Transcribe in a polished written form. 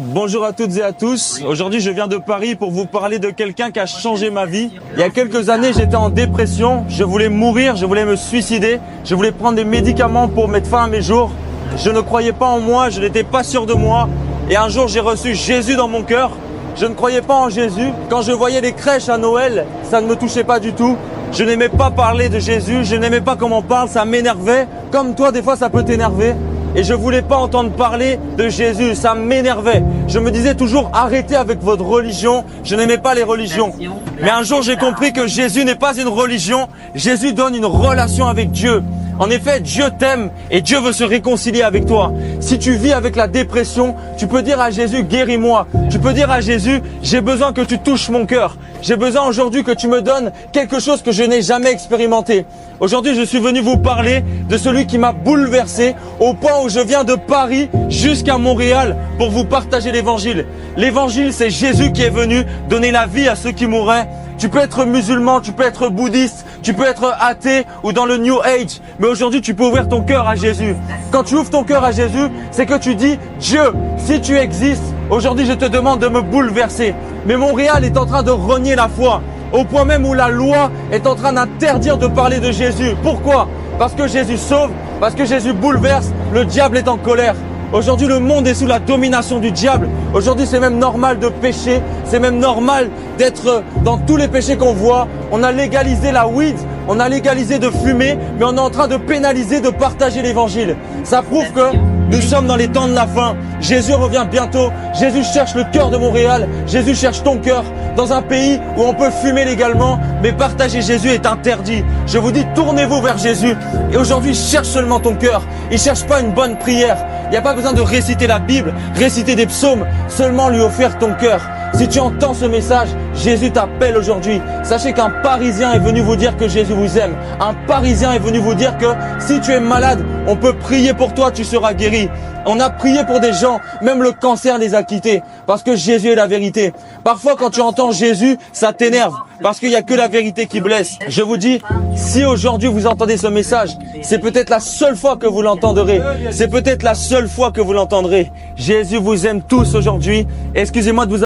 Bonjour à toutes et à tous. Aujourd'hui, je viens de Paris pour vous parler de quelqu'un qui a changé ma vie. Il y a quelques années, j'étais en dépression. Je voulais mourir, je voulais me suicider. Je voulais prendre des médicaments pour mettre fin à mes jours. Je ne croyais pas en moi, je n'étais pas sûr de moi. Et un jour, j'ai reçu Jésus dans mon cœur. Je ne croyais pas en Jésus. Quand je voyais les crèches à Noël, ça ne me touchait pas du tout. Je n'aimais pas parler de Jésus, je n'aimais pas comment on parle, ça m'énervait. Comme toi, des fois, ça peut t'énerver. Et je voulais pas entendre parler de Jésus, ça m'énervait. Je me disais toujours, arrêtez avec votre religion. Je n'aimais pas les religions. Mais un jour, j'ai compris que Jésus n'est pas une religion. Jésus donne une relation avec Dieu. En effet, Dieu t'aime et Dieu veut se réconcilier avec toi. Si tu vis avec la dépression, tu peux dire à Jésus, guéris-moi. Tu peux dire à Jésus, j'ai besoin que tu touches mon cœur. J'ai besoin aujourd'hui que tu me donnes quelque chose que je n'ai jamais expérimenté. Aujourd'hui, je suis venu vous parler de celui qui m'a bouleversé au point où je viens de Paris jusqu'à Montréal pour vous partager l'évangile. L'évangile, c'est Jésus qui est venu donner la vie à ceux qui mourraient. Tu peux être musulman, tu peux être bouddhiste, tu peux être athée ou dans le New Age. Mais aujourd'hui, tu peux ouvrir ton cœur à Jésus. Quand tu ouvres ton cœur à Jésus, c'est que tu dis, Dieu, si tu existes, aujourd'hui, je te demande de me bouleverser. Mais Montréal est en train de renier la foi, au point même où la loi est en train d'interdire de parler de Jésus. Pourquoi? Parce que Jésus sauve, parce que Jésus bouleverse, le diable est en colère. Aujourd'hui, le monde est sous la domination du diable. Aujourd'hui, c'est même normal de pécher. C'est même normal d'être dans tous les péchés qu'on voit. On a légalisé la weed, on a légalisé de fumer, mais on est en train de pénaliser de partager l'évangile. Ça prouve que nous sommes dans les temps de la fin. Jésus revient bientôt. Jésus cherche le cœur de Montréal. Jésus cherche ton cœur dans un pays où on peut fumer légalement, mais partager Jésus est interdit. Je vous dis, tournez-vous vers Jésus. Et aujourd'hui, cherche seulement ton cœur. Il cherche pas une bonne prière. Il n'y a pas besoin de réciter la Bible, réciter des psaumes, seulement lui offrir ton cœur. Si tu entends ce message, Jésus t'appelle aujourd'hui. Sachez qu'un Parisien est venu vous dire que Jésus vous aime. Un Parisien est venu vous dire que si tu es malade, on peut prier pour toi, tu seras guéri. On a prié pour des gens, même le cancer les a quittés, parce que Jésus est la vérité. Parfois, quand tu entends Jésus, ça t'énerve, parce qu'il n'y a que la vérité qui blesse. Je vous dis, si aujourd'hui vous entendez ce message, c'est peut-être la seule fois que vous l'entendrez. C'est peut-être la seule fois que vous l'entendrez. Jésus vous aime tous aujourd'hui. Excusez-moi de vous